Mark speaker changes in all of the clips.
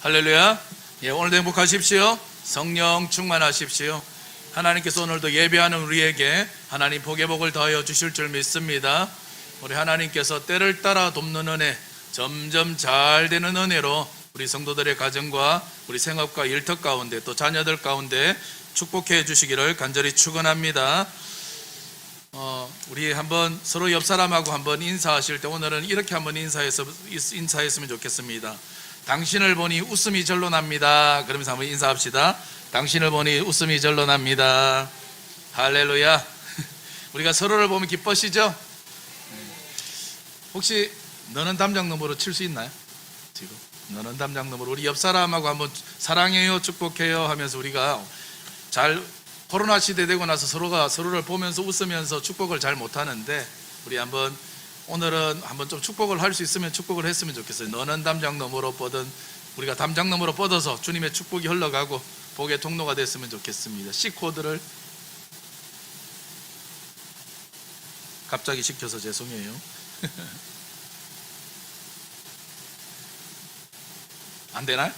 Speaker 1: 할렐루야. 오늘도 행복하십시오. 성령 충만하십시오. 하나님께서 오늘도 예배하는 우리에게 하나님 복의 복을 더하여 주실 줄 믿습니다. 우리 하나님께서 때를 따라 돕는 은혜, 점점 잘 되는 은혜로 우리 성도들의 가정과 우리 생업과 일터 가운데 또 자녀들 가운데 축복해 주시기를 간절히 축원합니다. 우리 한번 서로 옆 사람하고 한번 인사하실 때 오늘은 이렇게 한번 인사했으면 좋겠습니다. 당신을 보니 웃음이 절로 납니다. 그러면서 한번 인사합시다. 당신을 보니 웃음이 절로 납니다. 할렐루야. 우리가 서로를 보면 기뻐지죠? 혹시 너는 담장 너머로 칠 수 있나요? 지금 너는 담장 너머로 우리 옆 사람하고 한번 사랑해요, 축복해요 하면서 우리가 잘 코로나 시대 되고 나서 서로가 서로를 보면서 웃으면서 축복을 잘 못하는데 우리 한번 오늘은 한번 좀 축복을 할 수 있으면 축복을 했으면 좋겠어요. 너는 담장 너머로 뻗은 우리가 담장 너머로 뻗어서 주님의 축복이 흘러가고 복의 통로가 됐으면 좋겠습니다. C코드를 갑자기 시켜서 죄송해요. 안 되나요?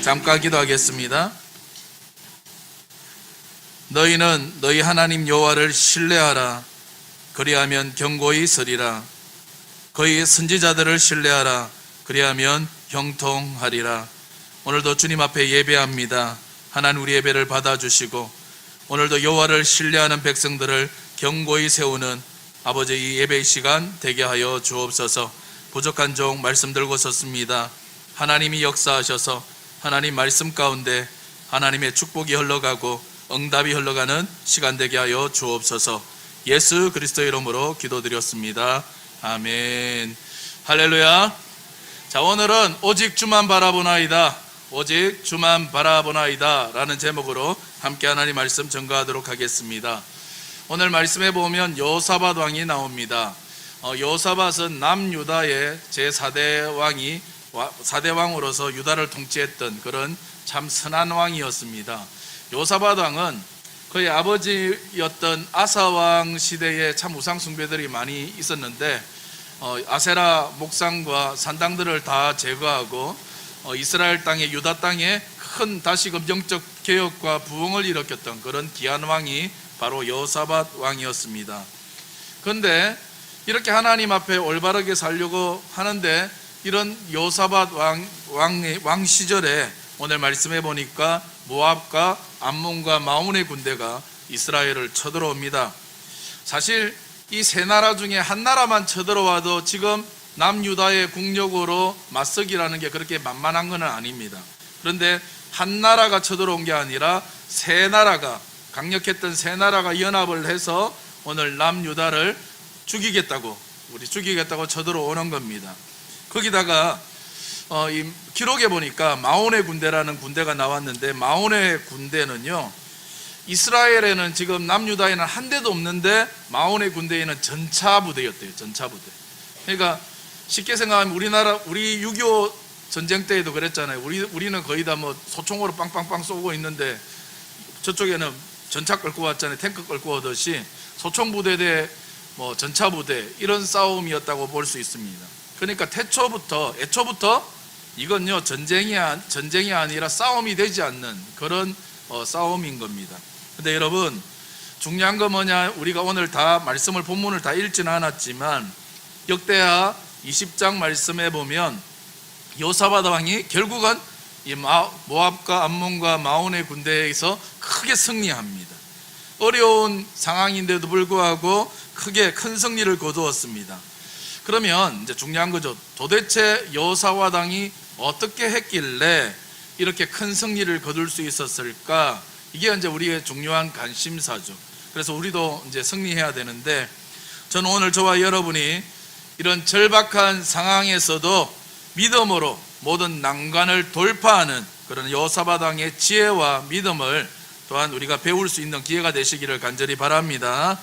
Speaker 1: 잠깐 기도하겠습니다. 너희는 너희 하나님 여호와를 신뢰하라. 그리하면 견고히 서리라. 그의 선지자들을 신뢰하라. 그리하면 형통하리라. 오늘도 주님 앞에 예배합니다. 하나님 우리 예배를 받아주시고 오늘도 여호와를 신뢰하는 백성들을 견고히 세우는 아버지 이 예배의 시간 되게 하여 주옵소서. 부족한 종 말씀 들고 섰습니다. 하나님이 역사하셔서 하나님 말씀 가운데 하나님의 축복이 흘러가고 응답이 흘러가는 시간 되게 하여 주옵소서. 예수 그리스도의 이름으로 기도드렸습니다. 아멘. 할렐루야. 자, 오늘은 오직 주만 바라보나이다, 오직 주만 바라보나이다 라는 제목으로 함께 하나님 말씀 전가하도록 하겠습니다. 오늘 말씀에 보면 여호사밧 왕이 나옵니다. 여호사밧은 남유다의 제4대 왕으로서 유다를 통치했던 그런 참 선한 왕이었습니다. 여호사밧 왕은 그의 아버지였던 아사 왕 시대에 참 우상 숭배들이 많이 있었는데 아세라 목상과 산당들을 다 제거하고 이스라엘 땅에 유다 땅에 큰 다시금 영적 개혁과 부흥을 일으켰던 그런 귀한 왕이 바로 여호사밧 왕이었습니다. 그런데 이렇게 하나님 앞에 올바르게 살려고 하는데 이런 여호사밧 왕 시절에 오늘 말씀해 보니까 모압과 암몬과 마온의 군대가 이스라엘을 쳐들어옵니다. 사실 이 세 나라 중에 한 나라만 쳐들어와도 지금 남유다의 국력으로 맞서기라는 게 그렇게 만만한 건 아닙니다. 그런데 한 나라가 쳐들어온 게 아니라 세 나라가, 강력했던 세 나라가 연합을 해서 오늘 남유다를 죽이겠다고 쳐들어오는 겁니다. 거기다가 이 기록에 보니까 마온의 군대라는 군대가 나왔는데, 마온의 군대는요, 이스라엘에는 지금 남유다에는 한 대도 없는데 마온의 군대에는 전차 부대였대요. 전차 부대. 그러니까 쉽게 생각하면 우리 6.25 전쟁 때에도 그랬잖아요. 우리는 거의 다 뭐 소총으로 빵빵빵 쏘고 있는데 저쪽에는 전차 끌고 왔잖아요. 탱크 끌고 오듯이 소총 부대 대 뭐 전차 부대, 이런 싸움이었다고 볼 수 있습니다. 그러니까 애초부터 이건요, 전쟁이 아니라 싸움이 되지 않는 그런 싸움인 겁니다. 근데 여러분, 중요한 거 뭐냐, 우리가 오늘 다 본문을 다 읽지는 않았지만 역대하 20장 말씀에 보면 여호사밧 왕이 결국은 이 모압과 암몬과 마온의 군대에서 크게 승리합니다. 어려운 상황인데도 불구하고 크게 큰 승리를 거두었습니다. 그러면 이제 중요한 거죠. 도대체 여호사밧 왕이 어떻게 했길래 이렇게 큰 승리를 거둘 수 있었을까? 이게 이제 우리의 중요한 관심사죠. 그래서 우리도 이제 승리해야 되는데, 저는 오늘 저와 여러분이 이런 절박한 상황에서도 믿음으로 모든 난관을 돌파하는 그런 여호사밧 왕의 지혜와 믿음을 또한 우리가 배울 수 있는 기회가 되시기를 간절히 바랍니다.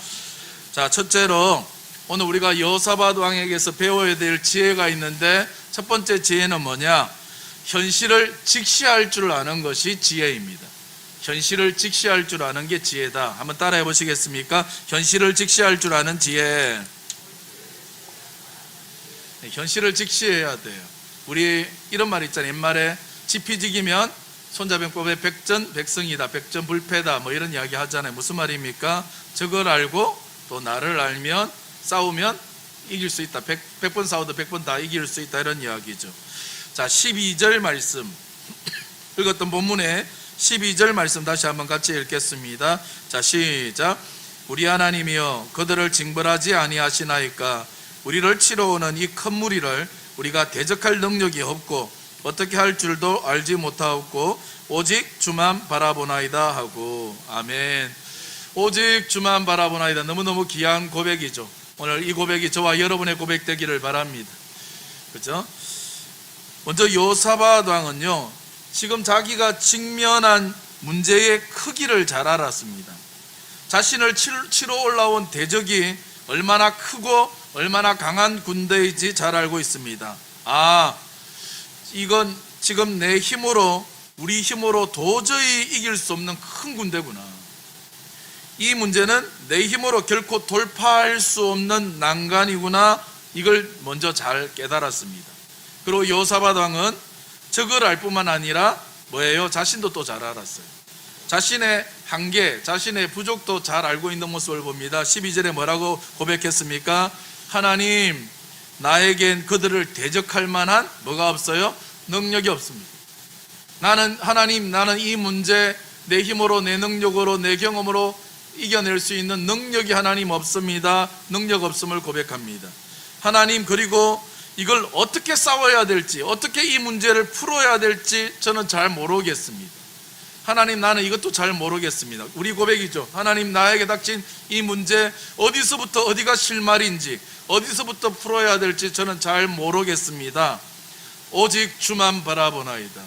Speaker 1: 자, 첫째로 오늘 우리가 여호사밧 왕에게서 배워야 될 지혜가 있는데, 첫 번째 지혜는 뭐냐? 현실을 직시할 줄 아는 것이 지혜입니다. 현실을 직시할 줄 아는 게 지혜다. 한번 따라해 보시겠습니까? 현실을 직시할 줄 아는 지혜. 현실을 직시해야 돼요. 우리 이런 말 있잖아요. 옛말에 지피지기면 손자병법에 백전백승이다, 백전불패다, 뭐 이런 이야기 하잖아요. 무슨 말입니까? 적을 알고 또 나를 알면 싸우면 이길 수 있다. 100번 싸워도 100번 다 이길 수 있다, 이런 이야기죠. 자, 12절 말씀, 읽었던 본문의 12절 말씀 다시 한번 같이 읽겠습니다. 자, 시작. 우리 하나님이여, 그들을 징벌하지 아니하시나이까? 우리를 치러 오는 이 큰 무리를 우리가 대적할 능력이 없고 어떻게 할 줄도 알지 못하옵고 오직 주만 바라보나이다 하고. 아멘. 오직 주만 바라보나이다. 너무너무 귀한 고백이죠. 오늘 이 고백이 저와 여러분의 고백 되기를 바랍니다. 그렇죠? 먼저 여호사밧 왕은요, 지금 자기가 직면한 문제의 크기를 잘 알았습니다. 자신을 치러 올라온 대적이 얼마나 크고 얼마나 강한 군대인지 잘 알고 있습니다. 이건 지금 우리 힘으로 도저히 이길 수 없는 큰 군대구나. 이 문제는 내 힘으로 결코 돌파할 수 없는 난관이구나. 이걸 먼저 잘 깨달았습니다. 그리고 여호사밧 왕은 적을 알 뿐만 아니라 뭐예요? 자신도 또 잘 알았어요. 자신의 한계, 자신의 부족도 잘 알고 있는 모습을 봅니다. 12절에 뭐라고 고백했습니까? 하나님, 나에겐 그들을 대적할 만한 뭐가 없어요? 능력이 없습니다. 나는 이 문제 내 힘으로, 내 능력으로, 내 경험으로 이겨낼 수 있는 능력이 하나님 없습니다. 능력 없음을 고백합니다. 하나님, 그리고 이걸 어떻게 싸워야 될지, 어떻게 이 문제를 풀어야 될지 저는 잘 모르겠습니다. 하나님, 나는 이것도 잘 모르겠습니다. 우리 고백이죠. 하나님, 나에게 닥친 이 문제 어디서부터 어디가 실마리인지, 어디서부터 풀어야 될지 저는 잘 모르겠습니다. 오직 주만 바라보나이다.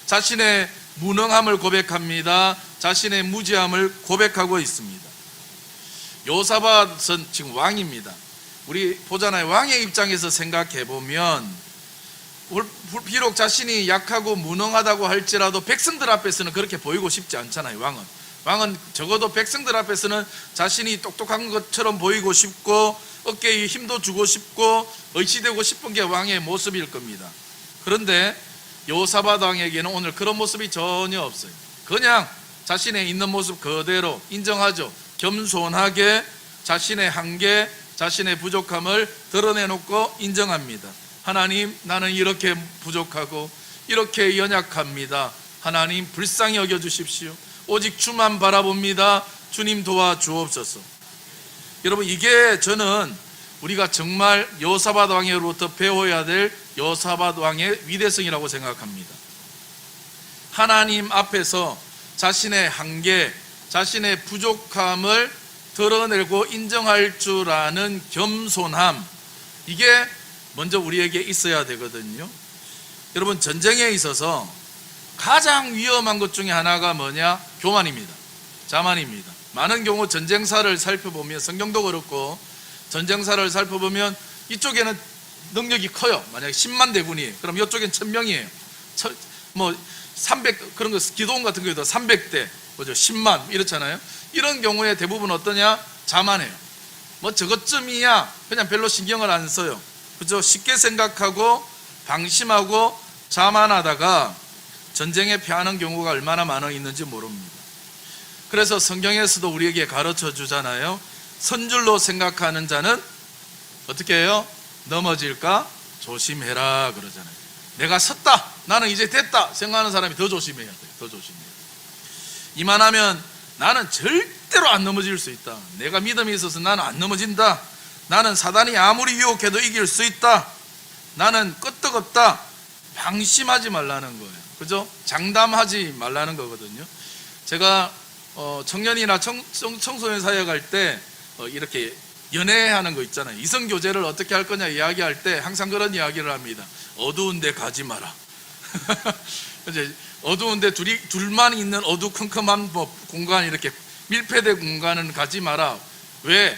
Speaker 1: 자신의 무능함을 고백합니다. 자신의 무지함을 고백하고 있습니다. 여호사밧은 지금 왕입니다. 우리 보잖아요. 왕의 입장에서 생각해 보면 비록 자신이 약하고 무능하다고 할지라도 백성들 앞에서는 그렇게 보이고 싶지 않잖아요. 왕은 적어도 백성들 앞에서는 자신이 똑똑한 것처럼 보이고 싶고 어깨에 힘도 주고 싶고 의지되고 싶은 게 왕의 모습일 겁니다. 그런데 여호사밧 왕에게는 오늘 그런 모습이 전혀 없어요. 그냥 자신의 있는 모습 그대로 인정하죠. 겸손하게 자신의 한계, 자신의 부족함을 드러내놓고 인정합니다. 하나님, 나는 이렇게 부족하고 이렇게 연약합니다. 하나님, 불쌍히 여겨주십시오. 오직 주만 바라봅니다. 주님 도와주옵소서. 여러분, 이게 저는 우리가 정말 여호사밧 왕으로부터 배워야 될 여호사밧 왕의 위대성이라고 생각합니다. 하나님 앞에서 자신의 한계, 자신의 부족함을 드러내고 인정할 줄 아는 겸손함, 이게 먼저 우리에게 있어야 되거든요. 여러분, 전쟁에 있어서 가장 위험한 것 중에 하나가 뭐냐? 교만입니다. 자만입니다. 많은 경우 전쟁사를 살펴보면, 성경도 그렇고 전쟁사를 살펴보면 이쪽에는 능력이 커요. 만약에 10만 대군이, 그럼 이쪽엔 1000명이에요. 뭐 300, 그런 거, 기도원 같은 경우도 300대, 그죠? 10만 이렇잖아요. 이런 경우에 대부분 어떠냐? 자만해요. 뭐 저것쯤이야. 그냥 별로 신경을 안 써요. 그죠? 쉽게 생각하고 방심하고 자만하다가 전쟁에 패하는 경우가 얼마나 많아 있는지 모릅니다. 그래서 성경에서도 우리에게 가르쳐 주잖아요. 선줄로 생각하는 자는 어떻게 해요? 넘어질까 조심해라 그러잖아요. 내가 섰다, 나는 이제 됐다 생각하는 사람이 더 조심해야 돼요. 더 조심해야 돼요. 이만하면 나는 절대로 안 넘어질 수 있다. 내가 믿음이 있어서 나는 안 넘어진다. 나는 사단이 아무리 유혹해도 이길 수 있다. 나는 끄떡없다. 방심하지 말라는 거예요. 그죠? 장담하지 말라는 거거든요. 제가 청년이나 청소년 사역에 갈 때 이렇게 연애하는 거 있잖아요. 이성교제를 어떻게 할 거냐 이야기할 때 항상 그런 이야기를 합니다. 어두운 데 가지 마라. 이제 어두운 데 둘만 있는 어두컴컴한 공간, 이렇게 밀폐된 공간은 가지 마라. 왜?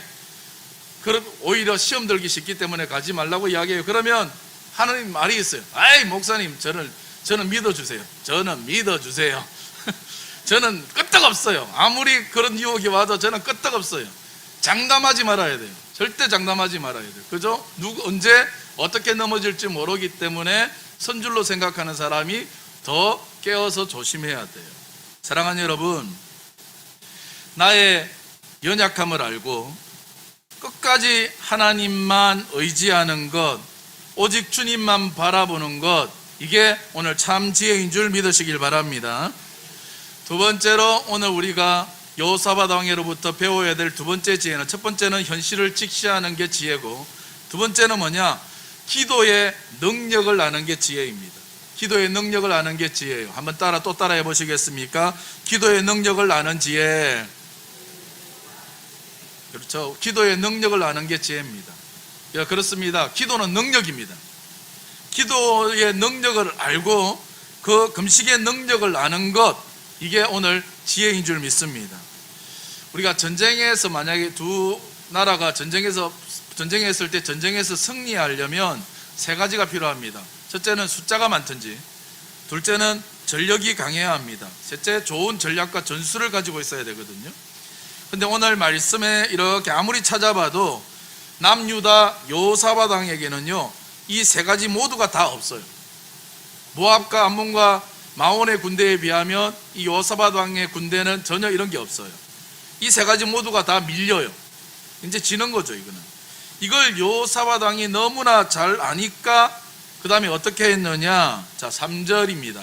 Speaker 1: 그럼 오히려 시험 들기 쉽기 때문에 가지 말라고 이야기해요. 그러면 하나님 말이 있어요. 아이 목사님, 저는 믿어주세요. 저는 믿어주세요. 저는 끄떡없어요. 아무리 그런 유혹이 와도 저는 끄떡없어요. 장담하지 말아야 돼요. 절대 장담하지 말아야 돼요. 그죠? 언제 어떻게 넘어질지 모르기 때문에 선줄로 생각하는 사람이 더 깨어서 조심해야 돼요. 사랑하는 여러분, 나의 연약함을 알고 끝까지 하나님만 의지하는 것, 오직 주님만 바라보는 것, 이게 오늘 참 지혜인 줄 믿으시길 바랍니다. 두 번째로 오늘 우리가 여호사밧 왕으로부터 배워야 될 두 번째 지혜는, 첫 번째는 현실을 직시하는 게 지혜고, 두 번째는 뭐냐? 기도의 능력을 아는 게 지혜입니다. 기도의 능력을 아는 게 지혜예요. 한번 또 따라 해보시겠습니까? 기도의 능력을 아는 지혜. 그렇죠. 기도의 능력을 아는 게 지혜입니다. 예, 그렇습니다. 기도는 능력입니다. 기도의 능력을 알고 그 금식의 능력을 아는 것, 이게 오늘 지혜인 줄 믿습니다. 우리가 전쟁에서 만약에 두 나라가 전쟁했을 때 전쟁에서 승리하려면 세 가지가 필요합니다. 첫째는 숫자가 많든지, 둘째는 전력이 강해야 합니다. 셋째, 좋은 전략과 전술을 가지고 있어야 되거든요. 근데 오늘 말씀에 이렇게 아무리 찾아봐도 남유다 여호사밧 왕에게는요, 이 세 가지 모두가 다 없어요. 모압과 암몬과 마온의 군대에 비하면 이 여호사밧 왕의 군대는 전혀 이런 게 없어요. 이 세 가지 모두가 다 밀려요. 이제 지는 거죠. 이걸 여호사밧 왕이 너무나 잘 아니까 그 다음에 어떻게 했느냐? 자, 3절입니다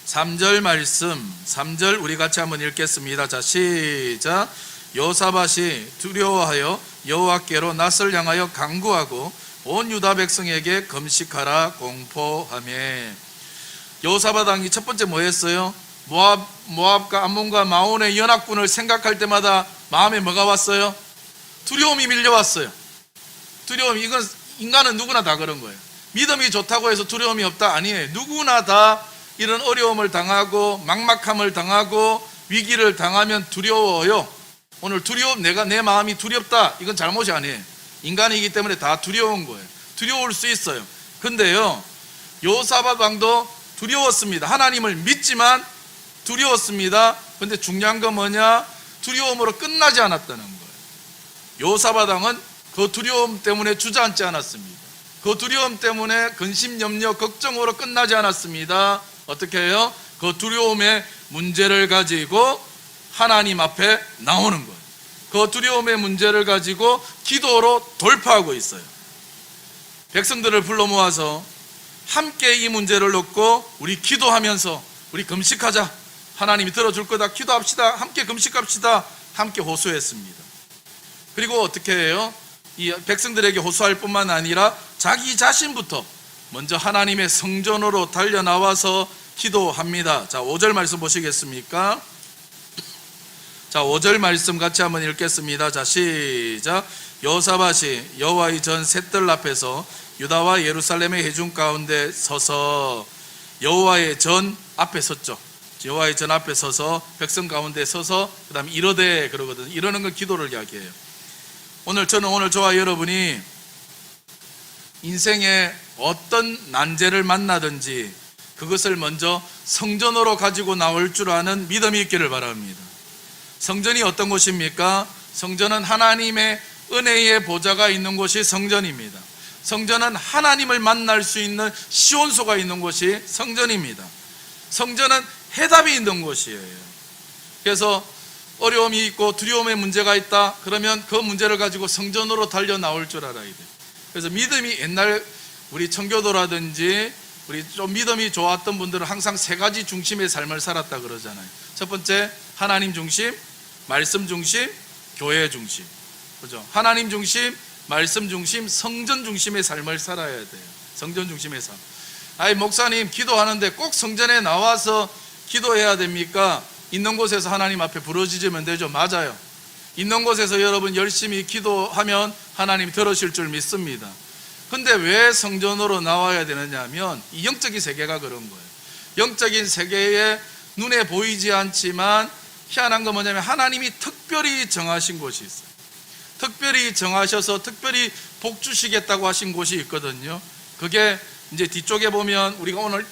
Speaker 1: 3절 말씀, 3절 우리 같이 한번 읽겠습니다. 자, 시작. 여호사밧이 두려워하여 여호와께로 낯을 향하여 간구하고 온 유다 백성에게 금식하라 공포하며. 여호사밧 왕이 첫 번째 뭐 했어요? 모압과 암몬과 마온의 연합군을 생각할 때마다 마음에 뭐가 왔어요? 두려움이 밀려왔어요. 두려움이, 이건 인간은 누구나 다 그런 거예요. 믿음이 좋다고 해서 두려움이 없다? 아니에요. 누구나 다 이런 어려움을 당하고 막막함을 당하고 위기를 당하면 두려워요. 오늘 내 마음이 두렵다, 이건 잘못이 아니에요. 인간이기 때문에 다 두려운 거예요. 두려울 수 있어요. 근데요, 여호사밧 왕도 두려웠습니다. 하나님을 믿지만 두려웠습니다. 근데 중요한 건 뭐냐? 두려움으로 끝나지 않았다는 거예요. 여호사밧 왕은 그 두려움 때문에 주저앉지 않았습니다. 그 두려움 때문에 근심, 염려, 걱정으로 끝나지 않았습니다. 어떻게 해요? 그 두려움의 문제를 가지고 하나님 앞에 나오는 거예요. 그 두려움의 문제를 가지고 기도로 돌파하고 있어요. 백성들을 불러 모아서 함께 이 문제를 놓고 우리 기도하면서 우리 금식하자, 하나님이 들어줄 거다, 기도합시다, 함께 금식합시다, 함께 호소했습니다. 그리고 어떻게 해요? 이 백성들에게 호소할 뿐만 아니라 자기 자신부터 먼저 하나님의 성전으로 달려나와서 기도합니다. 자, 5절 말씀 보시겠습니까? 자, 5절 말씀 같이 한번 읽겠습니다. 자, 시작. 여호사밧이 여호와의 전 셋들 앞에서 유다와 예루살렘의 회중 가운데 서서, 여호와의 전 앞에 섰죠. 여호와의 전 앞에 서서 백성 가운데 서서 그 다음에 이러되 그러거든요. 이러는 건 기도를 이야기해요. 저는 오늘 저와 여러분이 인생에 어떤 난제를 만나든지 그것을 먼저 성전으로 가지고 나올 줄 아는 믿음이 있기를 바랍니다. 성전이 어떤 곳입니까? 성전은 하나님의 은혜의 보좌가 있는 곳이 성전입니다. 성전은 하나님을 만날 수 있는 시온소가 있는 곳이 성전입니다. 성전은 해답이 있는 곳이에요. 그래서 어려움이 있고 두려움의 문제가 있다 그러면 그 문제를 가지고 성전으로 달려 나올 줄 알아야 돼요. 그래서 믿음이 옛날 우리 청교도라든지 우리 좀 믿음이 좋았던 분들은 항상 세 가지 중심의 삶을 살았다 그러잖아요. 첫 번째, 하나님 중심, 말씀 중심, 교회 중심. 그죠? 하나님 중심, 말씀 중심, 성전 중심의 삶을 살아야 돼요. 성전 중심의 삶. 아이, 목사님 기도하는데 꼭 성전에 나와서 기도해야 됩니까? 있는 곳에서 하나님 앞에 부르짖으면 되죠. 맞아요. 있는 곳에서 여러분 열심히 기도하면 하나님 들으실 줄 믿습니다. 근데 왜 성전으로 나와야 되느냐 하면 이 영적인 세계가 그런 거예요. 영적인 세계에 눈에 보이지 않지만 희한한 건 뭐냐면 하나님이 특별히 정하신 곳이 있어요. 특별히 정하셔서 특별히 복 주시겠다고 하신 곳이 있거든요. 그게 이제 뒤쪽에 보면 우리가 오늘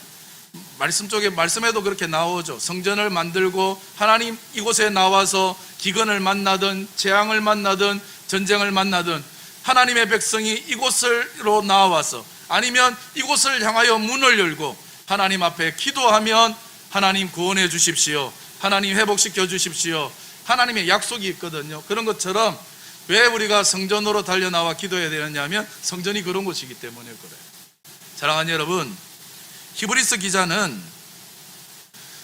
Speaker 1: 말씀 쪽에 말씀에도 그렇게 나오죠. 성전을 만들고 하나님 이곳에 나와서 기근을 만나든 재앙을 만나든 전쟁을 만나든 하나님의 백성이 이곳으로 나와서 아니면 이곳을 향하여 문을 열고 하나님 앞에 기도하면 하나님 구원해 주십시오. 하나님 회복시켜 주십시오. 하나님의 약속이 있거든요. 그런 것처럼 왜 우리가 성전으로 달려나와 기도해야 되느냐 하면 성전이 그런 곳이기 때문에 그래요. 사랑하는 여러분, 히브리서 기자는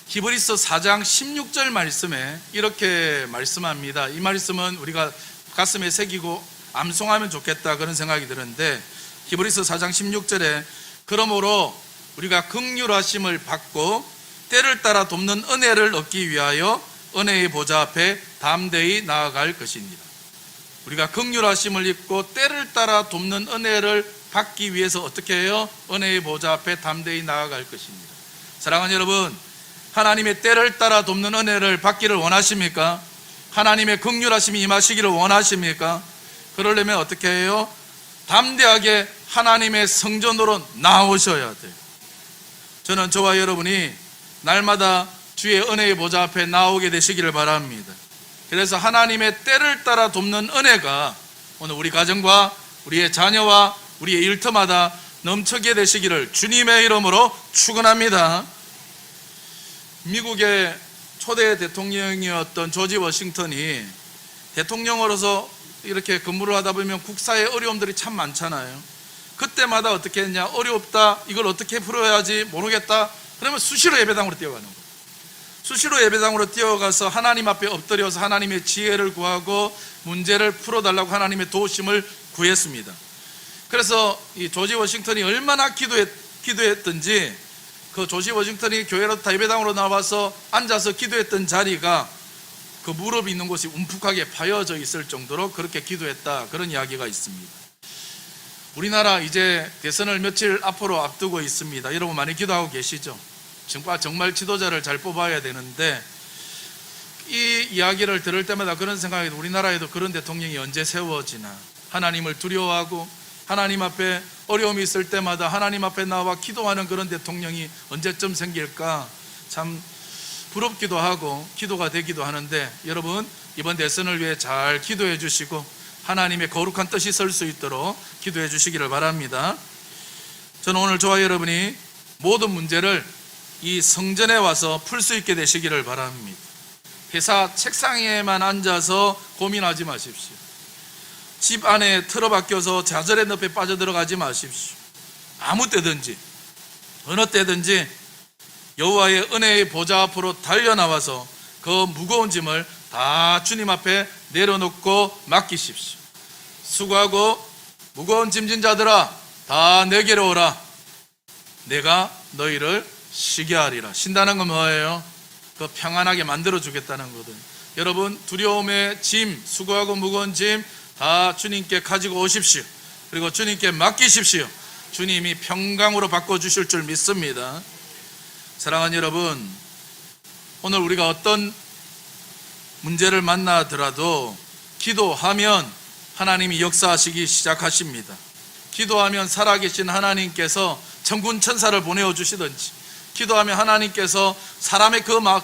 Speaker 1: 히브리서 4장 16절 말씀에 이렇게 말씀합니다. 이 말씀은 우리가 가슴에 새기고 암송하면 좋겠다 그런 생각이 드는데, 히브리서 4장 16절에 그러므로 우리가 긍휼하심을 받고 때를 따라 돕는 은혜를 얻기 위하여 은혜의 보좌 앞에 담대히 나아갈 것입니다. 우리가 긍휼하심을 입고 때를 따라 돕는 은혜를 받기 위해서 어떻게 해요? 은혜의 보좌 앞에 담대히 나아갈 것입니다. 사랑하는 여러분, 하나님의 때를 따라 돕는 은혜를 받기를 원하십니까? 하나님의 긍휼하심이 임하시기를 원하십니까? 그러려면 어떻게 해요? 담대하게 하나님의 성전으로 나오셔야 돼요. 저는 저와 여러분이 날마다 주의 은혜의 보좌 앞에 나오게 되시기를 바랍니다. 그래서 하나님의 때를 따라 돕는 은혜가 오늘 우리 가정과 우리의 자녀와 우리의 일터마다 넘치게 되시기를 주님의 이름으로 축원합니다. 미국의 초대 대통령이었던 조지 워싱턴이 대통령으로서 이렇게 근무를 하다 보면 국사의 어려움들이 참 많잖아요. 그때마다 어떻게 했냐? 어렵다, 이걸 어떻게 풀어야지 모르겠다, 그러면 수시로 예배당으로 뛰어가는 거예요. 수시로 예배당으로 뛰어가서 하나님 앞에 엎드려서 하나님의 지혜를 구하고 문제를 풀어달라고 하나님의 도우심을 구했습니다. 그래서 이 조지 워싱턴이 얼마나 기도했던지 그 조지 워싱턴이 교회로 예배당으로 나와서 앉아서 기도했던 자리가 그 무릎이 있는 곳이 움푹하게 파여져 있을 정도로 그렇게 기도했다, 그런 이야기가 있습니다. 우리나라 이제 대선을 며칠 앞으로 앞두고 있습니다. 여러분 많이 기도하고 계시죠? 정말 지도자를 잘 뽑아야 되는데 이 이야기를 들을 때마다 그런 생각이 들어요. 우리나라에도 그런 대통령이 언제 세워지나. 하나님을 두려워하고 하나님 앞에 어려움이 있을 때마다 하나님 앞에 나와 기도하는 그런 대통령이 언제쯤 생길까 참 부럽기도 하고 기도가 되기도 하는데, 여러분 이번 대선을 위해 잘 기도해 주시고 하나님의 거룩한 뜻이 설 수 있도록 기도해 주시기를 바랍니다. 저는 오늘 저와 여러분이 모든 문제를 이 성전에 와서 풀 수 있게 되시기를 바랍니다. 회사 책상에만 앉아서 고민하지 마십시오. 집 안에 틀어박혀서 좌절의 늪에 빠져들어가지 마십시오. 아무 때든지 어느 때든지 여호와의 은혜의 보좌 앞으로 달려나와서 그 무거운 짐을 다 주님 앞에 내려놓고 맡기십시오. 수고하고 무거운 짐진 자들아 다 내게로 오라. 내가 너희를 쉬게 하리라. 쉰다는 건 뭐예요? 그 평안하게 만들어 주겠다는 거거든요. 여러분, 두려움의 짐, 수고하고 무거운 짐 다 주님께 가지고 오십시오. 그리고 주님께 맡기십시오. 주님이 평강으로 바꿔주실 줄 믿습니다. 사랑하는 여러분, 오늘 우리가 어떤 문제를 만나더라도 기도하면 하나님이 역사하시기 시작하십니다. 기도하면 살아계신 하나님께서 천군 천사를 보내어 주시든지, 기도하면 하나님께서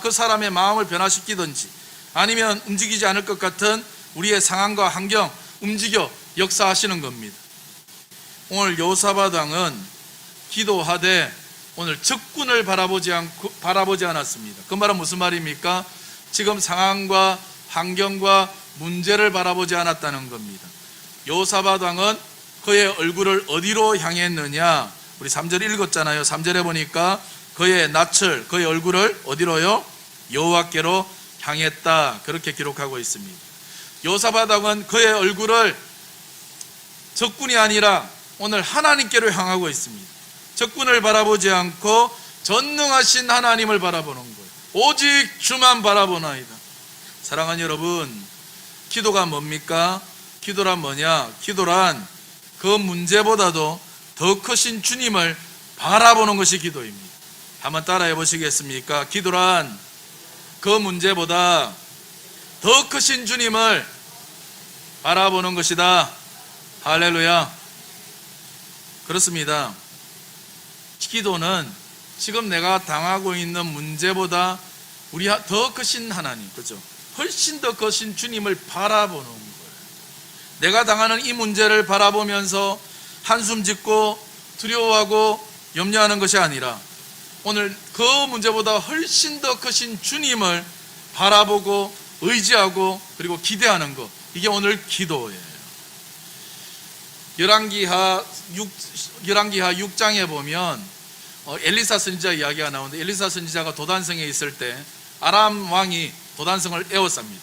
Speaker 1: 그 사람의 마음을 변화시키든지, 아니면 움직이지 않을 것 같은 우리의 상황과 환경 움직여 역사하시는 겁니다. 오늘 여호사밧 왕은 기도하되 오늘 적군을 바라보지 않았습니다. 그 말은 무슨 말입니까? 지금 상황과 환경과 문제를 바라보지 않았다는 겁니다. 여호사밧 왕은 그의 얼굴을 어디로 향했느냐? 우리 3절 읽었잖아요. 3절에 보니까 그의 낯을, 그의 얼굴을 어디로요? 여호와께로 향했다. 그렇게 기록하고 있습니다. 여호사밧 왕은 그의 얼굴을 적군이 아니라 오늘 하나님께로 향하고 있습니다. 적군을 바라보지 않고 전능하신 하나님을 바라보는 거예요. 오직 주만 바라보나이다. 사랑하는 여러분, 기도가 뭡니까? 기도란 뭐냐? 기도란 그 문제보다도 더 크신 주님을 바라보는 것이 기도입니다. 한번 따라해 보시겠습니까? 기도란 그 문제보다 더 크신 주님을 바라보는 것이다. 할렐루야. 그렇습니다. 기도는 지금 내가 당하고 있는 문제보다 우리 더 크신 하나님, 그죠? 훨씬 더 크신 주님을 바라보는 거예요. 내가 당하는 이 문제를 바라보면서 한숨 짓고 두려워하고 염려하는 것이 아니라 오늘 그 문제보다 훨씬 더 크신 주님을 바라보고 의지하고 그리고 기대하는 것, 이게 오늘 기도예요. 열왕기하 6장에 보면 엘리사 선지자 이야기가 나오는데, 엘리사 선지자가 도단성에 있을 때 아람 왕이 도단성을 에워쌉니다.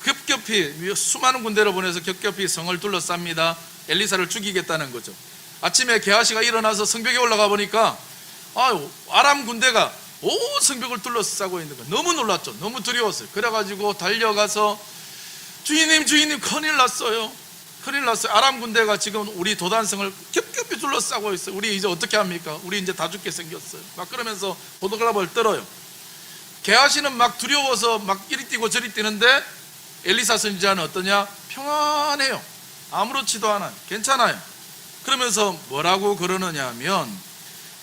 Speaker 1: 겹겹이 수많은 군대를 보내서 겹겹이 성을 둘러쌉니다. 엘리사를 죽이겠다는 거죠. 아침에 게하시가 일어나서 성벽에 올라가 보니까 아람 군대가 온 성벽을 둘러싸고 있는 거, 너무 놀랐죠. 너무 두려웠어요. 그래가지고 달려가서 주인님 큰일 났어요. 아람 군대가 지금 우리 도단성을 겹겹이 둘러싸고 있어요. 우리 이제 어떻게 합니까? 우리 이제 다 죽게 생겼어요. 막 그러면서 보드글랍을 떨어요. 게하시는 막 두려워서 막 이리 뛰고 저리 뛰는데 엘리사 선지자는 어떠냐? 평안해요. 아무렇지도 않아요. 괜찮아요. 그러면서 뭐라고 그러느냐 하면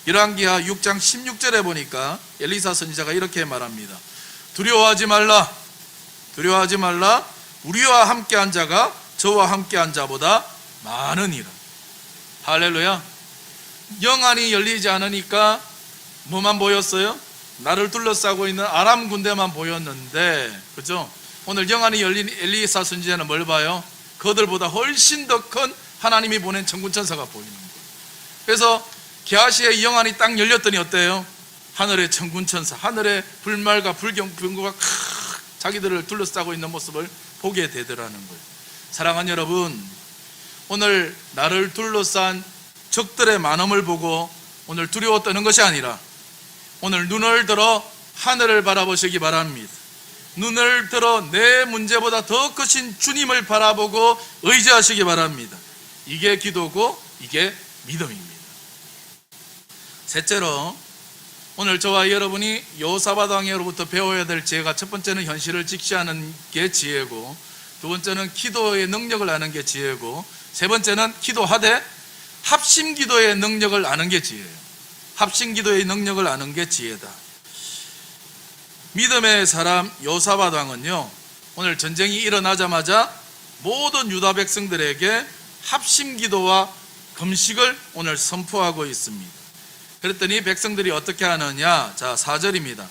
Speaker 1: 열왕기하 6장 16절에 보니까 엘리사 선지자가 이렇게 말합니다. 두려워하지 말라. 우리와 함께한 자가 저와 함께한 자보다 많으니라. 할렐루야. 영안이 열리지 않으니까 뭐만 보였어요? 나를 둘러싸고 있는 아람 군대만 보였는데, 그죠? 오늘 영안이 열린 엘리사 선지자는 뭘 봐요? 그들보다 훨씬 더 큰 하나님이 보낸 천군천사가 보이는 거예요. 그래서 게하시의 영안이 딱 열렸더니 어때요? 하늘의 천군천사, 하늘의 불말과 불경부가 자기들을 둘러싸고 있는 모습을 보게 되더라는 거예요. 사랑하는 여러분, 오늘 나를 둘러싼 적들의 많음을 보고 오늘 두려워 떠는 것이 아니라 오늘 눈을 들어 하늘을 바라보시기 바랍니다. 눈을 들어 내 문제보다 더 크신 주님을 바라보고 의지하시기 바랍니다. 이게 기도고 이게 믿음입니다. 셋째로, 오늘 저와 여러분이 여호사밧 왕으로부터 배워야 될 지혜가, 첫 번째는 현실을 직시하는 게 지혜고, 두 번째는 기도의 능력을 아는 게 지혜고, 세 번째는 기도하되 합심기도의 능력을 아는 게 지혜예요. 합심기도의 능력을 아는 게 지혜다. 믿음의 사람 여호사밧 왕은요, 오늘 전쟁이 일어나자마자 모든 유다 백성들에게 합심기도와 금식을 오늘 선포하고 있습니다. 그랬더니 백성들이 어떻게 하느냐? 자, 4절입니다.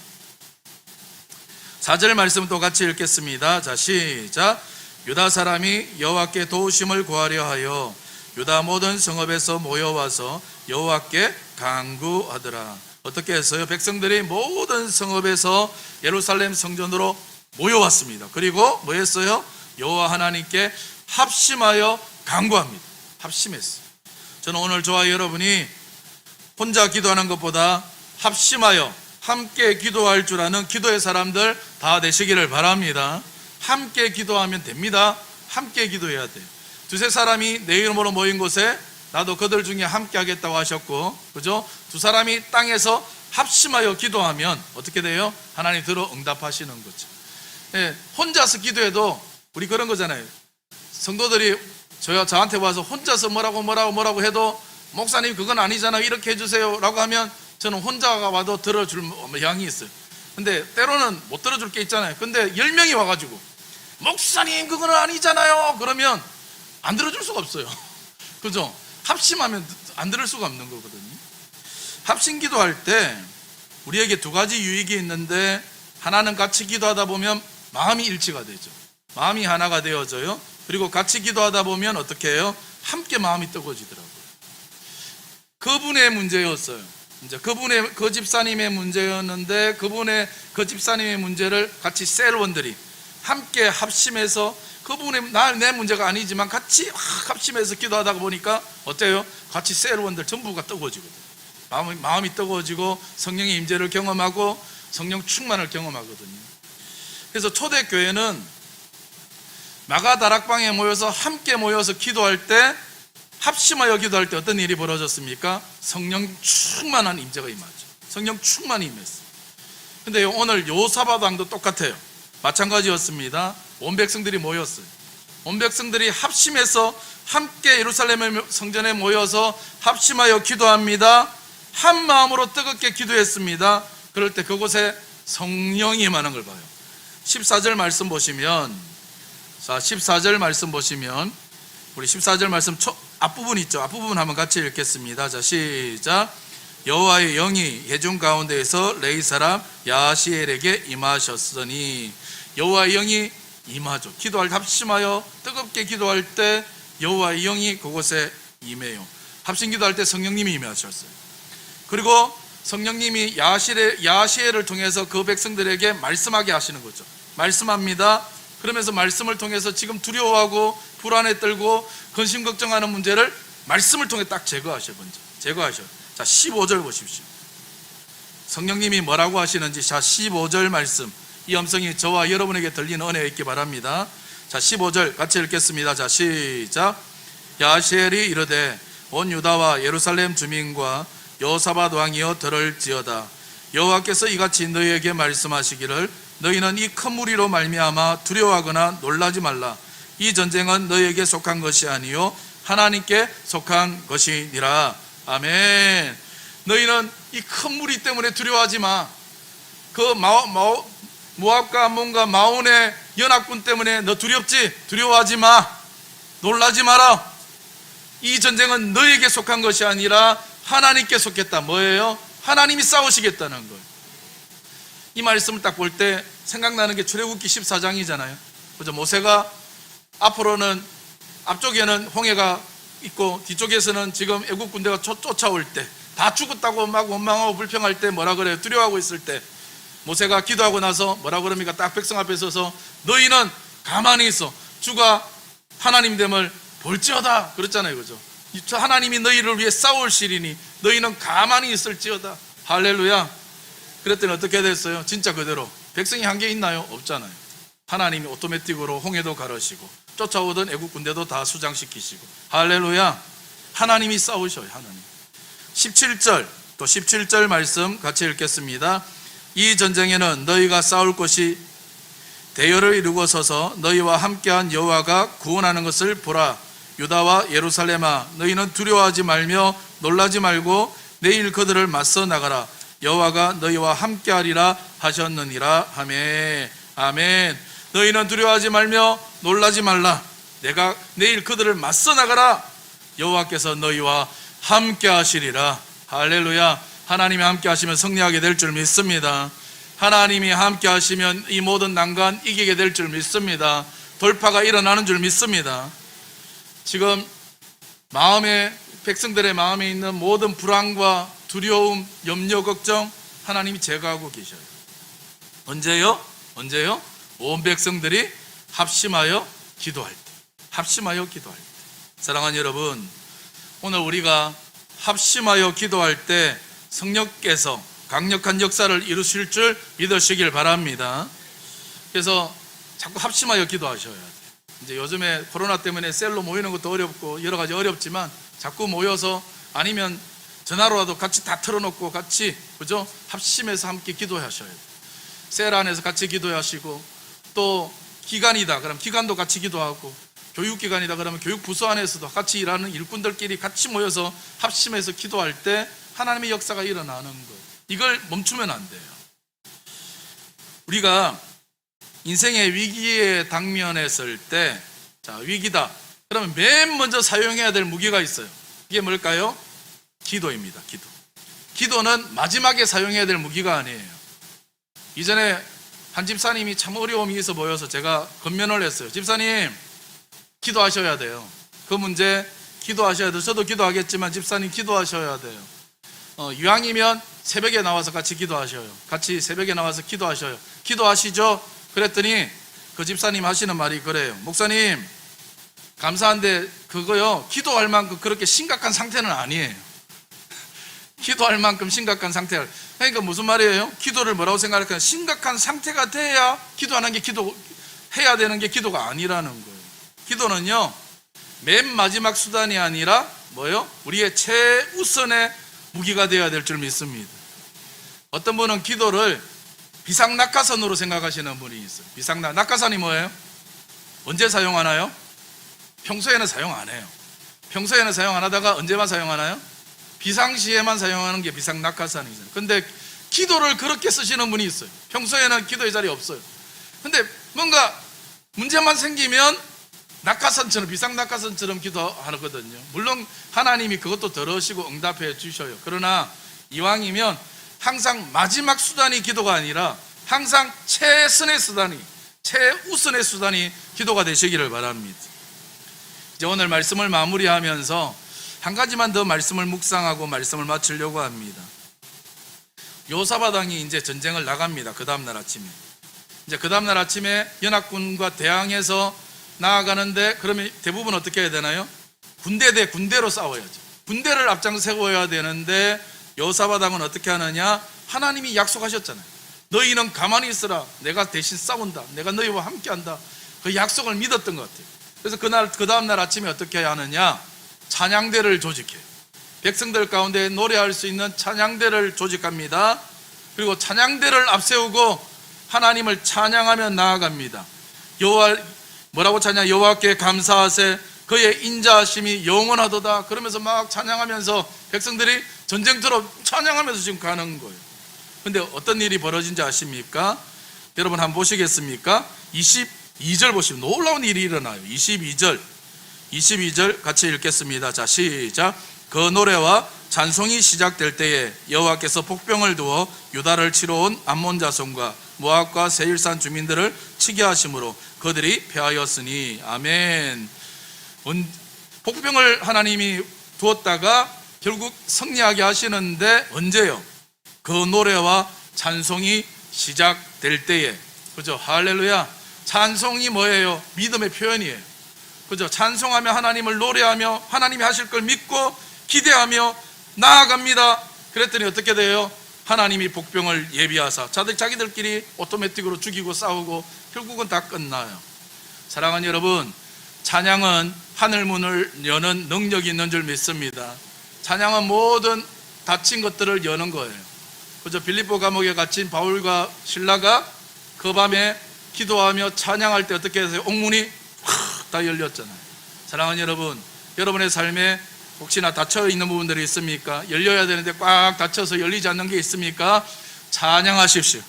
Speaker 1: 4절 말씀 또 같이 읽겠습니다. 자, 시작. 유다 사람이 여호와께 도우심을 구하려 하여 유다 모든 성읍에서 모여와서 여호와께 간구하더라. 어떻게 했어요? 백성들이 모든 성읍에서 예루살렘 성전으로 모여왔습니다. 그리고 뭐 했어요? 여호와 하나님께 합심하여 간구합니다. 합심했어요. 저는 오늘 저와 여러분이 혼자 기도하는 것보다 합심하여 함께 기도할 줄 아는 기도의 사람들 다 되시기를 바랍니다. 함께 기도하면 됩니다. 함께 기도해야 돼요. 두세 사람이 내 이름으로 모인 곳에 나도 그들 중에 함께 하겠다고 하셨고, 그죠? 두 사람이 땅에서 합심하여 기도하면 어떻게 돼요? 하나님 들어 응답하시는 거죠. 예, 혼자서 기도해도 우리 그런 거잖아요. 성도들이 저한테 와서 혼자서 뭐라고 해도 목사님 그건 아니잖아요, 이렇게 해주세요 라고 하면 저는 혼자가 와도 들어줄 모양이 있어요. 근데 때로는 못 들어줄 게 있잖아요. 근데 10명이 와가지고 목사님 그건 아니잖아요 그러면 안 들어줄 수가 없어요. 그죠? 합심하면 안 들을 수가 없는 거거든요. 합심 기도할 때 우리에게 두 가지 유익이 있는데, 하나는 같이 기도하다 보면 마음이 일치가 되죠. 마음이 하나가 되어져요. 그리고 같이 기도하다 보면 어떻게 해요? 함께 마음이 뜨거워지더라고요. 그분의 문제였어요. 이제 그 집사님의 문제였는데, 그 집사님의 문제를 같이 셀원들이 함께 합심해서, 내 문제가 아니지만 같이 합심해서 기도하다 보니까 어때요? 같이 셀원들 전부가 뜨거워지거든요. 마음이 뜨거워지고 성령의 임재를 경험하고 성령 충만을 경험하거든요. 그래서 초대교회는 마가다락방에 모여서 함께 모여서 기도할 때, 합심하여 기도할 때 어떤 일이 벌어졌습니까? 성령 충만한 임재가 임하죠. 성령 충만이 임했어요. 근데 오늘 요사바도 왕도 똑같아요. 마찬가지였습니다. 온 백성들이 모였어요. 온 백성들이 합심해서 함께 예루살렘 성전에 모여서 합심하여 기도합니다. 한 마음으로 뜨겁게 기도했습니다. 그럴 때 그곳에 성령이 임하는 걸 봐요. 14절 말씀 보시면, 자, 14절 말씀 보시면, 우리 14절 말씀 앞부분 있죠? 앞부분 한번 같이 읽겠습니다. 자, 시작. 여호와의 영이 회중 가운데에서 레위 사람 야시엘에게 임하셨으니, 여호와의 영이 임하죠. 기도할 때, 합심하여 뜨겁게 기도할 때 여호와의 영이 그곳에 임해요. 합심 기도할 때 성령님이 임하셨어요. 그리고 성령님이 야시엘을 통해서 그 백성들에게 말씀하게 하시는 거죠. 말씀합니다. 그러면서 말씀을 통해서 지금 두려워하고 불안에 떨고 근심 걱정하는 문제를 말씀을 통해 딱 제거하셔. 자, 15절 보십시오. 성령님이 뭐라고 하시는지. 자, 15절 말씀, 이 음성이 저와 여러분에게 들리는 은혜가 있기 바랍니다. 자, 15절 같이 읽겠습니다. 자, 시작. 야시엘이 이르되 온 유다와 예루살렘 주민과 여호사밧 왕이여 들을지어다. 여호와께서 이같이 너희에게 말씀하시기를, 너희는 이 큰 무리로 말미암아 두려워하거나 놀라지 말라. 이 전쟁은 너희에게 속한 것이 아니요 하나님께 속한 것이니라. 아멘. 너희는 이 큰 무리 때문에 두려워하지 마. 그 모압과 암몬과 마온의 연합군 때문에 너 두렵지? 두려워하지 마. 놀라지 마라. 이 전쟁은 너희에게 속한 것이 아니라 하나님께 속했다. 뭐예요? 하나님이 싸우시겠다는 거예요. 이 말씀을 딱 볼 때 생각나는 게 출애굽기 14장이잖아요. 그죠? 모세가 앞쪽에는 홍해가 있고 뒤쪽에서는 지금 애국 군대가 쫓아올 때, 다 죽었다고 막 원망하고 불평할 때, 뭐라 그래요? 두려워하고 있을 때 모세가 기도하고 나서 뭐라 그럽니까? 딱 백성 앞에 서서 너희는 가만히 있어. 주가 하나님 됨을 볼지어다. 그랬잖아요. 그죠? 하나님이 너희를 위해 싸울시리니 너희는 가만히 있을지어다. 할렐루야. 그랬더니 어떻게 됐어요? 진짜 그대로 백성이 한 게 있나요? 없잖아요. 하나님이 오토매틱으로 홍해도 가르시고 쫓아오던 애국 군대도 다 수장시키시고. 할렐루야. 하나님이 싸우셔요. 하나님. 17절, 또 17절 말씀 같이 읽겠습니다. 이 전쟁에는 너희가 싸울 것이 대열을 이루고 서서 너희와 함께한 여호와가 구원하는 것을 보라. 유다와 예루살렘아, 너희는 두려워하지 말며 놀라지 말고 내일 그들을 맞서 나가라. 여호와가 너희와 함께하리라 하셨느니라. 아멘. 아멘. 너희는 두려워하지 말며 놀라지 말라. 내가 내일 그들을 맞서 나가라. 여호와께서 너희와 함께하시리라. 할렐루야. 하나님이 함께하시면 승리하게 될 줄 믿습니다. 하나님이 함께하시면 이 모든 난관 이기게 될 줄 믿습니다. 돌파가 일어나는 줄 믿습니다. 지금 백성들의 마음에 있는 모든 불안과 두려움, 염려, 걱정 하나님이 제거하고 계셔요. 언제요? 온 백성들이 합심하여 기도할 때. 합심하여 기도할 때. 사랑하는 여러분, 오늘 우리가 합심하여 기도할 때 성령께서 강력한 역사를 이루실 줄 믿으시길 바랍니다. 그래서 자꾸 합심하여 기도하셔야 돼요. 이제 요즘에 코로나 때문에 셀로 모이는 것도 어렵고 여러 가지 어렵지만 자꾸 모여서 아니면 전화로라도 같이 다 틀어놓고 같이, 그죠? 합심해서 함께 기도하셔야 돼요. 셀 안에서 같이 기도하시고, 또 기관이다 그럼 기관도 같이 기도하고, 교육기관이다 그러면 교육부서 안에서도 같이 일하는 일꾼들끼리 같이 모여서 합심해서 기도할 때 하나님의 역사가 일어나는 거예요. 이걸 멈추면 안 돼요. 우리가 인생의 위기에 당면했을 때, 자, 위기다 그러면 맨 먼저 사용해야 될 무기가 있어요. 이게 뭘까요? 기도입니다. 기도는 마지막에 사용해야 될 무기가 아니에요. 이전에 한 집사님이 참 어려움이 있어 보여서 제가 건면을 했어요. 집사님, 기도하셔야 돼요. 그 문제 기도하셔야 돼요. 저도 기도하겠지만 집사님 기도하셔야 돼요. 이왕이면 새벽에 나와서 같이 기도하셔요. 같이 새벽에 나와서 기도하셔요. 기도하시죠? 그랬더니 그 집사님 하시는 말이 그래요. 목사님, 감사한데 그거요, 기도할 만큼 그렇게 심각한 상태는 아니에요. 기도할 만큼 심각한 상태가. 그러니까 무슨 말이에요? 기도를 뭐라고 생각할까요? 심각한 상태가 돼야 기도하는 게 해야 되는 게 기도가 아니라는 거예요. 기도는요, 맨 마지막 수단이 아니라 뭐예요? 우리의 최우선의 무기가 되어야 될 줄 믿습니다. 어떤 분은 기도를 비상낙하산으로 생각하시는 분이 있어요. 낙하산이 뭐예요? 언제 사용하나요? 평소에는 사용 안 해요. 평소에는 사용 안 하다가 언제만 사용하나요? 비상시에만 사용하는 게 비상낙하산이잖아요. 근데 기도를 그렇게 쓰시는 분이 있어요. 평소에는 기도의 자리 없어요. 근데 뭔가 문제만 생기면 낙하산처럼, 비상낙하산처럼 기도하거든요. 물론 하나님이 그것도 들으시고 응답해 주셔요. 그러나 이왕이면 항상 마지막 수단이 기도가 아니라 항상 최우선의 수단이 기도가 되시기를 바랍니다. 이제 오늘 말씀을 마무리하면서 한 가지만 더 말씀을 묵상하고 말씀을 마치려고 합니다. 요사밧 왕이 이제 전쟁을 나갑니다. 그 다음날 아침에. 이제 그 다음날 아침에 연합군과 대항해서 나아가는데, 그러면 대부분 어떻게 해야 되나요? 군대 대 군대로 싸워야죠. 군대를 앞장 세워야 되는데 요사밧 왕은 어떻게 하느냐? 하나님이 약속하셨잖아요. 너희는 가만히 있으라. 내가 대신 싸운다. 내가 너희와 함께한다. 그 약속을 믿었던 것 같아요. 그래서 그 다음날 아침에 어떻게 해야 하느냐? 찬양대를 조직해요. 백성들 가운데 노래할 수 있는 찬양대를 조직합니다. 그리고 찬양대를 앞세우고 하나님을 찬양하며 나아갑니다. 뭐라고 찬양? 여호와께 감사하세, 그의 인자하심이 영원하도다. 그러면서 막 찬양하면서 백성들이 전쟁터로 찬양하면서 지금 가는 거예요. 근데 어떤 일이 벌어진지 아십니까? 여러분 한번 보시겠습니까? 22절 보시면 놀라운 일이 일어나요. 22절 같이 읽겠습니다. 자, 시작. 그 노래와 찬송이 시작될 때에 여호와께서 복병을 두어 유다를 치러 온 암몬 자손과 모압과 세일산 주민들을 치게 하심으로 그들이 패하였으니. 아멘. 복병을 하나님이 두었다가 결국 승리하게 하시는데 언제요? 그 노래와 찬송이 시작될 때에. 그죠? 할렐루야. 찬송이 뭐예요? 믿음의 표현이에요. 그죠? 찬송하며 하나님을 노래하며 하나님이 하실 걸 믿고 기대하며 나아갑니다. 그랬더니 어떻게 돼요? 하나님이 복병을 예비하사 자기들끼리 오토매틱으로 죽이고 싸우고 결국은 다 끝나요. 사랑하는 여러분, 찬양은 하늘문을 여는 능력이 있는 줄 믿습니다. 찬양은 모든 닫힌 것들을 여는 거예요. 그죠? 빌립보 감옥에 갇힌 바울과 실라가 그 밤에 기도하며 찬양할 때 어떻게 해서요? 옥문이 다 열렸잖아요. 사랑하는 여러분, 여러분의 삶에 혹시나 닫혀 있는 부분들이 있습니까? 열려야 되는데 꽉 닫혀서 열리지 않는 게 있습니까? 찬양하십시오.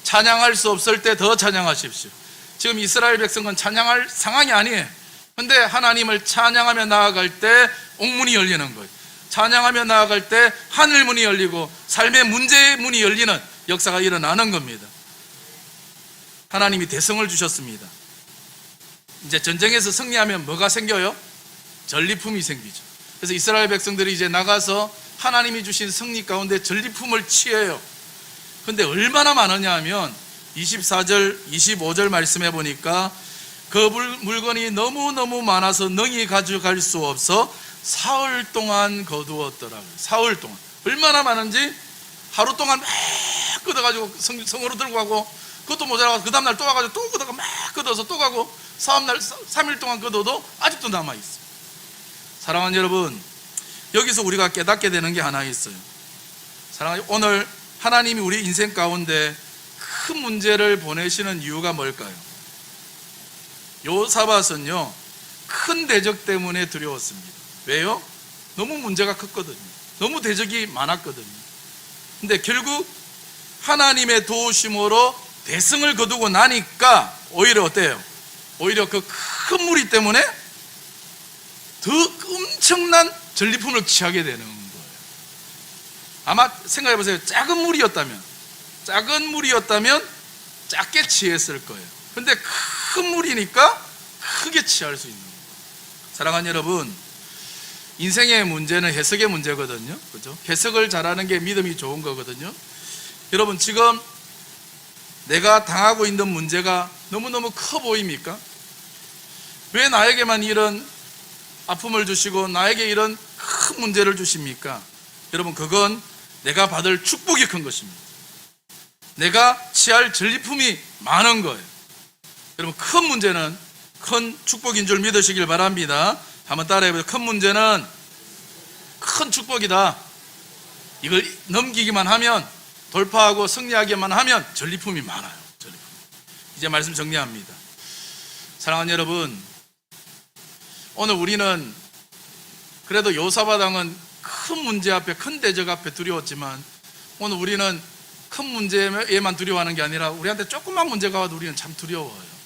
Speaker 1: 찬양할 수 없을 때 더 찬양하십시오. 지금 이스라엘 백성은 찬양할 상황이 아니에요. 근데 하나님을 찬양하며 나아갈 때 옥문이 열리는 거예요. 찬양하며 나아갈 때 하늘문이 열리고 삶의 문제의 문이 열리는 역사가 일어나는 겁니다. 하나님이 대성을 주셨습니다. 이제 전쟁에서 승리하면 뭐가 생겨요? 전리품이 생기죠. 그래서 이스라엘 백성들이 이제 나가서 하나님이 주신 승리 가운데 전리품을 취해요. 근데 얼마나 많으냐 하면 24절, 25절 말씀해 보니까 그 물건이 너무너무 많아서 능히 가져갈 수 없어 사흘 동안 거두었더라고요. 사흘 동안. 얼마나 많은지 하루 동안 막 걷어가지고 성으로 들고 가고, 그것도 모자라서 그 다음날 또 와가지고 또 걷어가 막 걷어서 또 가고, 3일 동안 걷어도 아직도 남아있어요. 사랑하는 여러분, 여기서 우리가 깨닫게 되는 게 하나 있어요. 사랑하는, 오늘 하나님이 우리 인생 가운데 큰 문제를 보내시는 이유가 뭘까요? 요사밧은요, 큰 대적 때문에 두려웠습니다. 왜요? 너무 문제가 컸거든요. 너무 대적이 많았거든요. 근데 결국 하나님의 도우심으로 대승을 거두고 나니까 오히려 어때요? 오히려 그 큰 무리 때문에 더 엄청난 전리품을 취하게 되는 거예요. 아마 생각해 보세요. 작은 무리였다면 작게 취했을 거예요. 근데 큰 무리니까 크게 취할 수 있는 거예요. 사랑하는 여러분, 인생의 문제는 해석의 문제거든요. 그렇죠? 해석을 잘하는 게 믿음이 좋은 거거든요. 여러분, 지금 내가 당하고 있는 문제가 너무너무 커 보입니까? 왜 나에게만 이런 아픔을 주시고 나에게 이런 큰 문제를 주십니까? 여러분, 그건 내가 받을 축복이 큰 것입니다. 내가 취할 전리품이 많은 거예요. 여러분, 큰 문제는 큰 축복인 줄 믿으시길 바랍니다. 한번 따라해보세요. 큰 문제는 큰 축복이다. 이걸 넘기기만 하면, 돌파하고 승리하기만 하면 전리품이 많아요. 전리품. 이제 말씀 정리합니다. 사랑하는 여러분, 오늘 우리는 그래도 요사밧 왕은 큰 문제 앞에, 큰 대적 앞에 두려웠지만, 오늘 우리는 큰 문제에만 두려워하는 게 아니라 우리한테 조그만 문제가 와도 우리는 참 두려워요.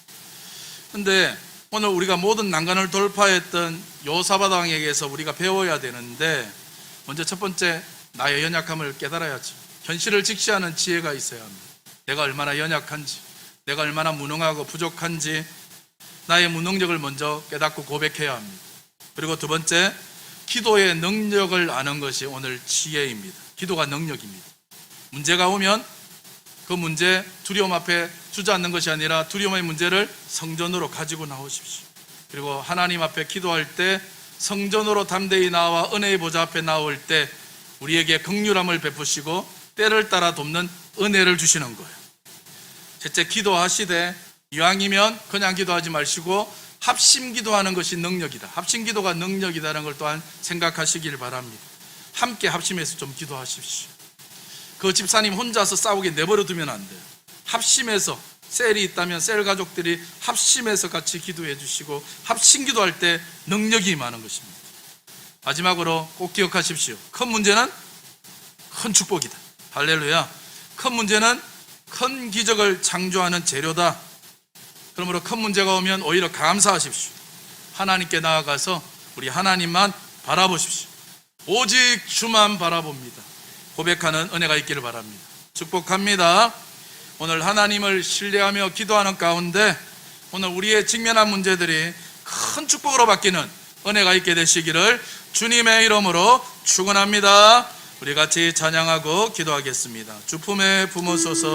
Speaker 1: 근데 오늘 우리가 모든 난관을 돌파했던 요사밧 왕에게서 우리가 배워야 되는데, 먼저 첫 번째, 나의 연약함을 깨달아야죠. 현실을 직시하는 지혜가 있어야 합니다. 내가 얼마나 연약한지, 내가 얼마나 무능하고 부족한지, 나의 무능력을 먼저 깨닫고 고백해야 합니다. 그리고 두 번째, 기도의 능력을 아는 것이 오늘 지혜입니다. 기도가 능력입니다. 문제가 오면 그 문제, 두려움 앞에 주저앉는 것이 아니라 두려움의 문제를 성전으로 가지고 나오십시오. 그리고 하나님 앞에 기도할 때 성전으로 담대히 나와 은혜의 보좌 앞에 나올 때 우리에게 긍휼함을 베푸시고 때를 따라 돕는 은혜를 주시는 거예요. 셋째, 기도하시되 이왕이면 그냥 기도하지 마시고 합심 기도하는 것이 능력이다. 합심 기도가 능력이다라는 걸 또한 생각하시길 바랍니다. 함께 합심해서 좀 기도하십시오. 그 집사님 혼자서 싸우게 내버려 두면 안 돼요. 합심해서, 셀이 있다면 셀 가족들이 합심해서 같이 기도해 주시고, 합심 기도할 때 능력이 많은 것입니다. 마지막으로 꼭 기억하십시오. 큰 문제는 큰 축복이다. 할렐루야. 큰 문제는 큰 기적을 창조하는 재료다. 그러므로 큰 문제가 오면 오히려 감사하십시오. 하나님께 나아가서 우리 하나님만 바라보십시오. 오직 주만 바라봅니다. 고백하는 은혜가 있기를 바랍니다. 축복합니다. 오늘 하나님을 신뢰하며 기도하는 가운데 오늘 우리의 직면한 문제들이 큰 축복으로 바뀌는 은혜가 있게 되시기를 주님의 이름으로 축원합니다. 우리 같이 찬양하고 기도하겠습니다. 주 품에 품으소서,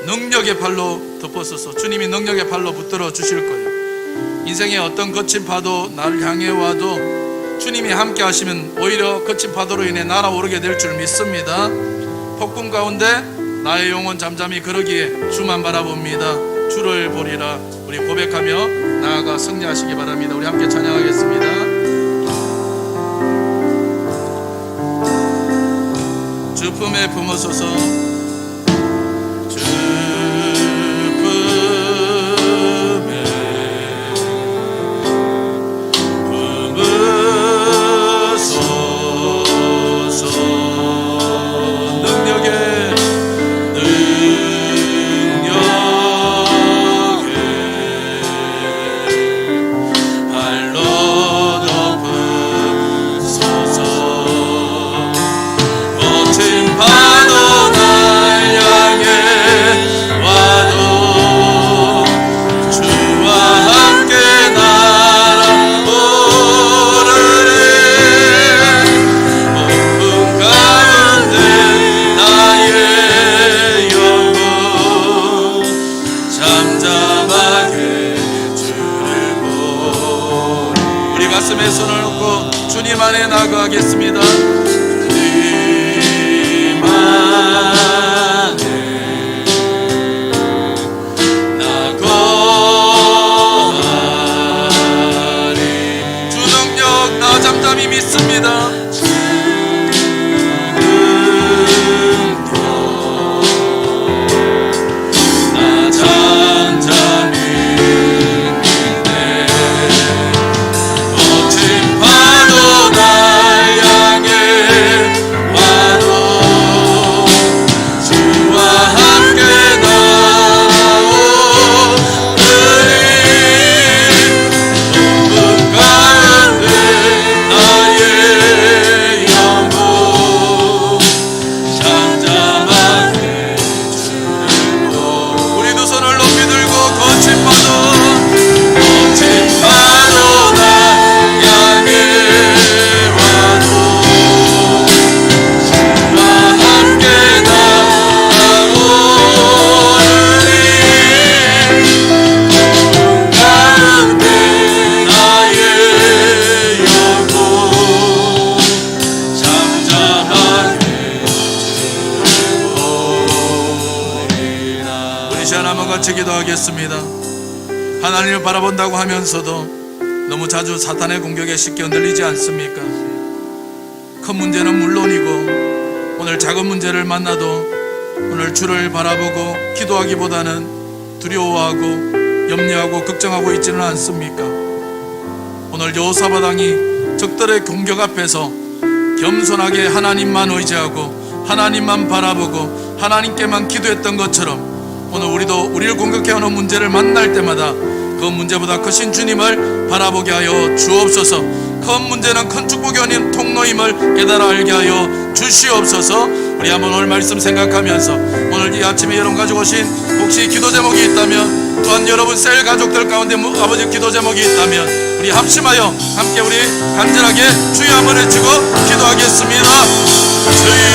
Speaker 1: 능력의 팔로 덮어서서 주님이 능력의 팔로 붙들어 주실 거예요. 인생의 어떤 거친 파도 나를 향해 와도 주님이 함께 하시면 오히려 거친 파도로 인해 날아오르게 될 줄 믿습니다. 폭풍 가운데 나의 영혼 잠잠히 그러기에 주만 바라봅니다. 주를 보리라. 우리 고백하며 나아가 승리하시기 바랍니다. 우리 함께 찬양하겠습니다. 주 품에 품으소서. 가슴에 손을 놓고 주님 안에 나아가겠습니다. 주님 안에 같이 기도하겠습니다. 하나님을 바라본다고 하면서도 너무 자주 사탄의 공격에 쉽게 흔들리지 않습니까? 큰 문제는 물론이고 오늘 작은 문제를 만나도 오늘 주를 바라보고 기도하기보다는 두려워하고 염려하고 걱정하고 있지는 않습니까? 오늘 여호사밧 적들의 공격 앞에서 겸손하게 하나님만 의지하고 하나님만 바라보고 하나님께만 기도했던 것처럼 오늘 우리도 우리를 공격해오는 문제를 만날 때마다 그 문제보다 크신 주님을 바라보게 하여 주옵소서. 큰 문제는 큰 축복이 아닌 통로임을 깨달아 알게 하여 주시옵소서. 우리 한번 오늘 말씀 생각하면서 오늘 이 아침에 여러분 가지고 오신 혹시 기도 제목이 있다면, 또한 여러분 셀 가족들 가운데 아버지 기도 제목이 있다면 우리 합심하여 함께 우리 간절하게 주여 한번 외치고 기도하겠습니다. 주여